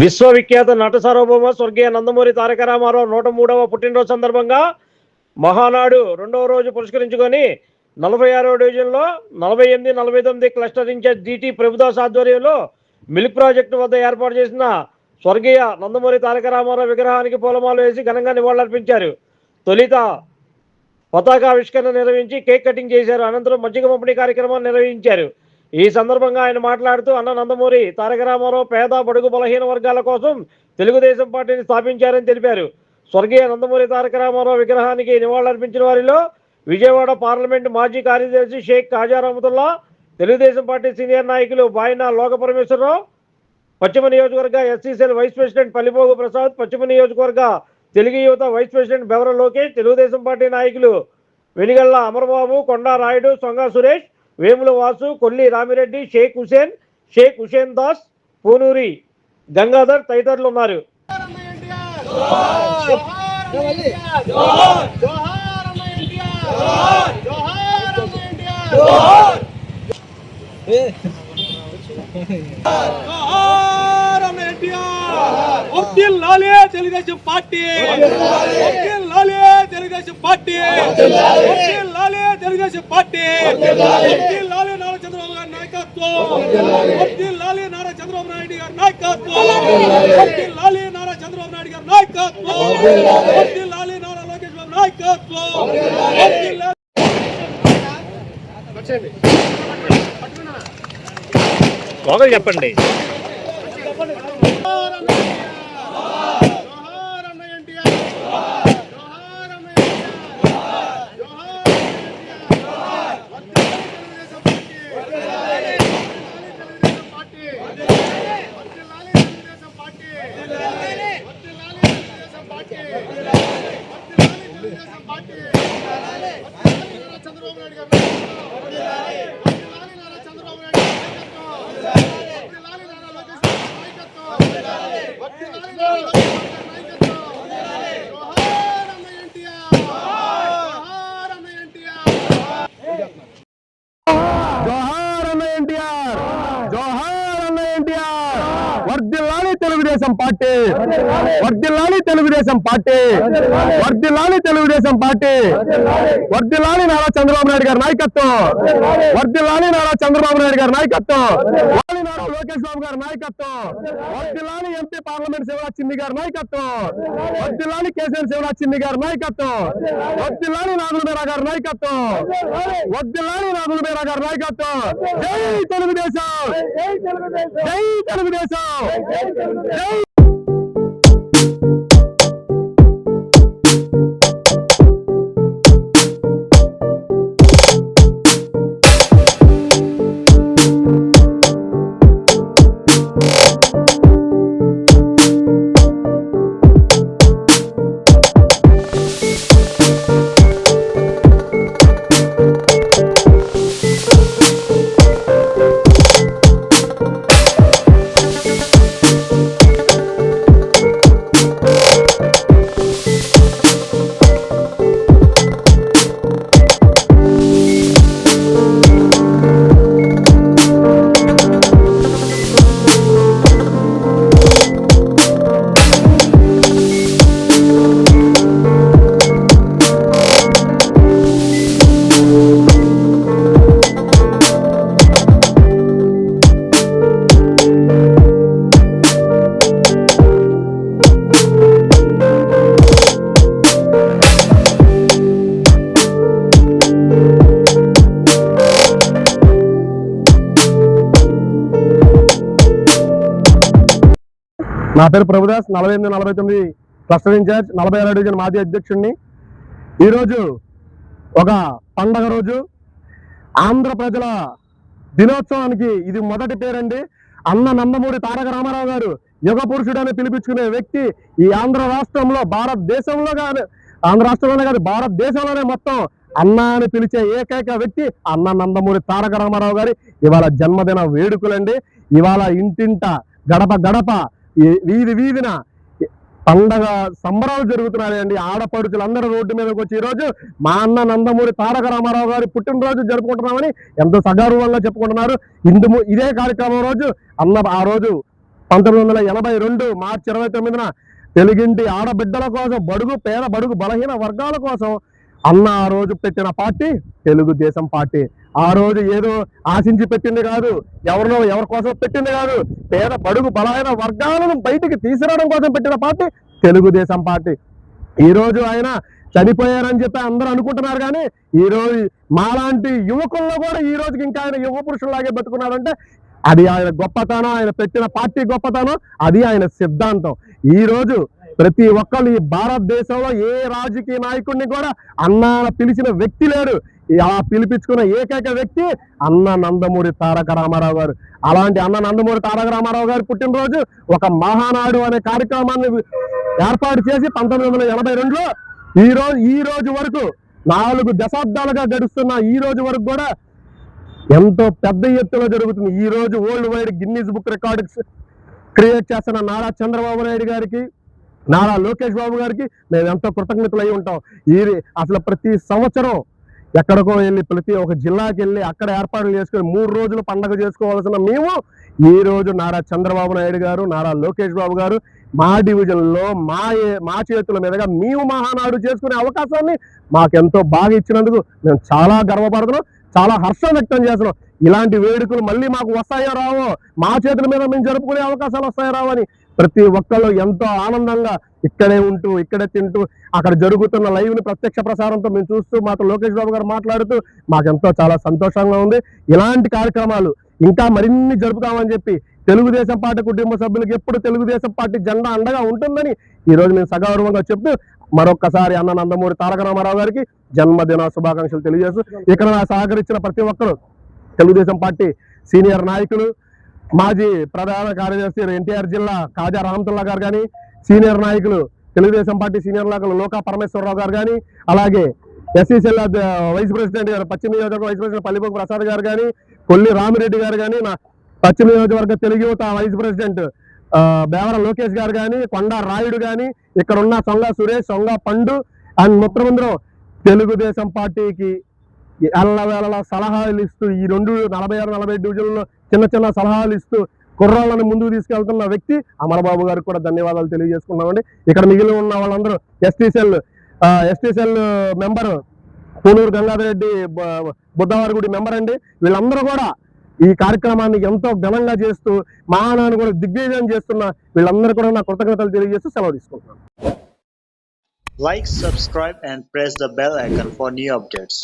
విశ్వవిఖ్యాత నట సార్వభౌమ స్వర్గీయ నందమూరి తారక రామారావు 103వ పుట్టినరోజు సందర్భంగా మహానాడు రెండవ రోజు పురస్కరించుకొని 46వ డివిజన్లో 48, 49 క్లస్టర్ ఇన్ఛార్జ్ డిటి ప్రభుదాస్ ఆధ్వర్యంలో మిల్క్ ప్రాజెక్టు వద్ద ఏర్పాటు చేసిన స్వర్గీయ నందమూరి తారక రామారావు విగ్రహానికి పూలమాల వేసి ఘనంగా నివాళులర్పించారు. తొలిత పతాకావిష్కరణ నిర్వహించి కేక్ కటింగ్ చేశారు. అనంతరం మజ్జిగ పంపిణీ కార్యక్రమాన్ని నిర్వహించారు. ఈ సందర్భంగా ఆయన మాట్లాడుతూ అన్న నందమూరి తారక రామారావు పేద బడుగు బలహీన వర్గాల కోసం తెలుగుదేశం పార్టీని స్థాపించారని తెలిపారు. స్వర్గీయ నందమూరి తారక రామారావు విగ్రహానికి నివాళులర్పించిన వారిలో విజయవాడ పార్లమెంటు మాజీ కార్యదర్శి షేక్ ఖాజా రహమతుల్లా, తెలుగుదేశం పార్టీ సీనియర్ నాయకులు బాయినా లోకపరమేశ్వరరావు, పశ్చిమ నియోజకవర్గ SCCL vice president Pallipogu Prasad, పశ్చిమ నియోజకవర్గ తెలుగు యువత vice president Bevara Lokesh, Telugu Desam party నాయకులు వెనిగళ్ల అమరబాబు, కొండా రాయుడు, సొంగ సురేష్, వేముల వాసు, కొల్లి రామిరెడ్డి, షేక్ హుసేన్ దాస్, పూనూరి గంగాధర్ తదితరులు ఉన్నారు. Telugu Desam party, Telugu Desam party, Telugu Desam party, Nara Chandrababu గారి నాయకత్వం, నారా చంద్రబాబు నాయుడు గారి నాయకత్వం, నారా చంద్రబాబు నాయుడు గారి నాయకత్వం, నారా లోకేష్ బాబు నాయకత్వం. చెప్పండి. వర్ధిల్లాలి తెలుగుదేశం పార్టీ, వర్ధిల్లాలి తెలుగుదేశం పార్టీ, వర్ధిల్లాలి తెలుగుదేశం పార్టీ, వర్ధిల్లాలి నారా చంద్రబాబు నాయుడు గారి నాయకత్వం, వర్ధిల్లాలి నారా చంద్రబాబు నాయుడు గారి నాయకత్వం, నారా లోకేష్ బాబు గారి నాయకత్వం, వర్ధిల్లాలి ఎంపీ పార్లమెంట్ శివరాజ్ చిన్ని గారి నాయకత్వం, వర్ధిల్లాలి కేసీఆర్ శివరాజ్ చిన్ని గారి నాయకత్వం, వర్ధిల్లాలి నాగుల బేరా గారి నాయకత్వం, వర్ధిల్లాలి నాగుల బేరా గారి నాయకత్వం. జై తెలుగుదేశం, జై తెలుగుదేశం, జై. నా పేరు ప్రభుదాస్, 48, 49 క్లస్టర్ ఇన్ఛార్జ్, 46వ డివిజన్ మాజీ అధ్యక్షుడిని. ఈరోజు ఒక పండగ రోజు, ఆంధ్ర ప్రజల దినోత్సవానికి ఇది మొదటి పేరండి. అన్న నందమూరి తారక రామారావు గారు యుగ పురుషుడు అని పిలిపించుకునే వ్యక్తి ఈ ఆంధ్ర రాష్ట్రంలో, భారతదేశంలో కానీ, ఆంధ్ర రాష్ట్రంలోనే కాదు భారతదేశంలోనే మొత్తం అన్న అని పిలిచే ఏకైక వ్యక్తి అన్న నందమూరి తారక రామారావు గారి ఇవాళ జన్మదిన వేడుకలండి. ఇవాళ ఇంటింట, గడప గడప, వీధి వీధిన పండగ సంబరాలు జరుగుతున్నాయండి. ఆడపడుచులందరూ రోడ్డు మీదకి వచ్చి ఈరోజు మా అన్న నందమూరి తారక రామారావు గారి పుట్టినరోజు జరుపుకుంటున్నామని ఎంతో సగర్వంగా చెప్పుకుంటున్నారు. ఇదే కార్యక్రమం రోజు ఆ రోజు 1982 మార్చి 29న తెలుగింటి ఆడబిడ్డల కోసం, పేద బడుగు బలహీన వర్గాల కోసం అన్న ఆ రోజు పెట్టిన పార్టీ తెలుగుదేశం పార్టీ. ఆ రోజు ఏదో ఆశించి పెట్టింది కాదు, ఎవరి కోసం పెట్టింది కాదు, పేద బడుగు బలహీన వర్గాలను బయటికి తీసుకురావడం కోసం పెట్టిన పార్టీ తెలుగుదేశం పార్టీ. ఈ రోజు ఆయన చనిపోయారని చెప్పి అందరూ అనుకుంటున్నారు, కానీ ఈ రోజు మాలాంటి యువకుల్లో కూడా ఈ రోజుకి ఇంకా ఆయన యువ పురుషుల్లాగే బతుకున్నారంటే అది ఆయన గొప్పతనం, ఆయన పెట్టిన పార్టీ గొప్పతనం, అది ఆయన సిద్ధాంతం. ఈ రోజు ప్రతి ఒక్కళ్ళు ఈ భారతదేశంలో ఏ రాజకీయ నాయకుడిని కూడా అన్న పిలిచిన వ్యక్తి లేడు. అలా పిలిపించుకున్న ఏకైక వ్యక్తి అన్న నందమూరి తారక రామారావు గారు. అలాంటి అన్న నందమూరి తారక రామారావు గారు పుట్టినరోజు ఒక మహానాడు అనే కార్యక్రమాన్ని ఏర్పాటు చేసి 1982లో ఈ రోజు వరకు 4 దశాబ్దాలుగా గడుస్తున్న ఈ రోజు వరకు కూడా ఎంతో పెద్ద ఎత్తులో జరుగుతుంది. ఈ రోజు world wide Guinness book records create చేస్తున్న నారా చంద్రబాబు నాయుడు గారికి, నారా లోకేష్ బాబు గారికి మేము ఎంతో కృతజ్ఞతలు అయి ఉంటాం. అసలు ప్రతి సంవత్సరం ఎక్కడికో వెళ్ళి ప్రతి ఒక జిల్లాకి వెళ్ళి అక్కడ ఏర్పాట్లు చేసుకొని 3 రోజులు పండగ చేసుకోవాల్సిన మేము ఈ రోజు నారా చంద్రబాబు నాయుడు గారు, నారా లోకేష్ బాబు గారు మా డివిజన్లో మా చేతుల మీదుగా మేము మహానాడు చేసుకునే అవకాశాన్ని మాకెంతో బాగా ఇచ్చినందుకు మేము చాలా గర్వపడుతున్నాం, చాలా హర్షం వ్యక్తం చేస్తున్నాం. ఇలాంటి వేడుకలు మళ్ళీ మాకు వస్తాయో రావో, మా చేతుల మీద మేము జరుపుకునే అవకాశాలు వస్తాయో రావో అని ప్రతి ఒక్కళ్ళు ఎంతో ఆనందంగా ఇక్కడే ఉంటూ, ఇక్కడే తింటూ, అక్కడ జరుగుతున్న లైవ్ని ప్రత్యక్ష ప్రసారంతో మేము చూస్తూ మాతో లోకేష్ బాబు గారు మాట్లాడుతూ మాకెంతో చాలా సంతోషంగా ఉంది. ఇలాంటి కార్యక్రమాలు ఇంకా మరిన్ని జరుపుతామని చెప్పి తెలుగుదేశం పార్టీ కుటుంబ సభ్యులకు ఎప్పుడు తెలుగుదేశం పార్టీ జెండా అండగా ఉంటుందని ఈరోజు మేము సగౌరవంగా చెప్తూ మరొక్కసారి అన్న నందమూరి తారక రామారావు గారికి జన్మదిన శుభాకాంక్షలు తెలియజేస్తూ ఇక్కడ సహకరించిన ప్రతి ఒక్కరు తెలుగుదేశం పార్టీ సీనియర్ నాయకులు, మాజీ ప్రధాన కార్యదర్శి ఎన్టీఆర్ జిల్లా కాజా రహమతుల్లా గారు కానీ, సీనియర్ నాయకులు తెలుగుదేశం పార్టీ సీనియర్ నాయకులు లోకా పరమేశ్వరరావు గారు కానీ, అలాగే ఎస్సీసీఎల్ వైస్ ప్రెసిడెంట్ గారు పశ్చిమ నియోజకవర్గ వైస్ ప్రెసిడెంట్ పల్లిపోగు ప్రసాద్ గారు కానీ, కొల్లి రామిరెడ్డి గారు కానీ, నా పశ్చిమ నియోజకవర్గ తెలుగు యువత వైస్ ప్రెసిడెంట్ బేవర లోకేష్ గారు కానీ, కొండా రాయుడు కానీ, ఇక్కడ ఉన్న సొంగ సురేష్, సొంగ పండు అండ్ మొత్తం తెలుగుదేశం పార్టీకి ఎల్లవేళలా సలహాలు ఇస్తూ ఈ 46-47 డివిజన్లో చిన్న సలహాలు ఇస్తూ కుర్రాళ్ళని ముందుకు తీసుకెళ్తున్న వ్యక్తి అమరబాబు గారికి కూడా ధన్యవాదాలు తెలియజేసుకున్నామండి. ఇక్కడ మిగిలి ఉన్న వాళ్ళందరూ ST cell member Punuru Gangadhar Reddy Buddhavarigudi member అండి. వీళ్ళందరూ కూడా ఈ కార్యక్రమాన్ని ఎంతో ఘనంగా చేస్తూ మహానాన్ని కూడా దిగ్విజయం చేస్తున్న వీళ్ళందరూ కూడా నా కృతజ్ఞతలు తెలియజేస్తూ సెలవు తీసుకుంటున్నాను. Like, subscribe and press the bell icon for new updates.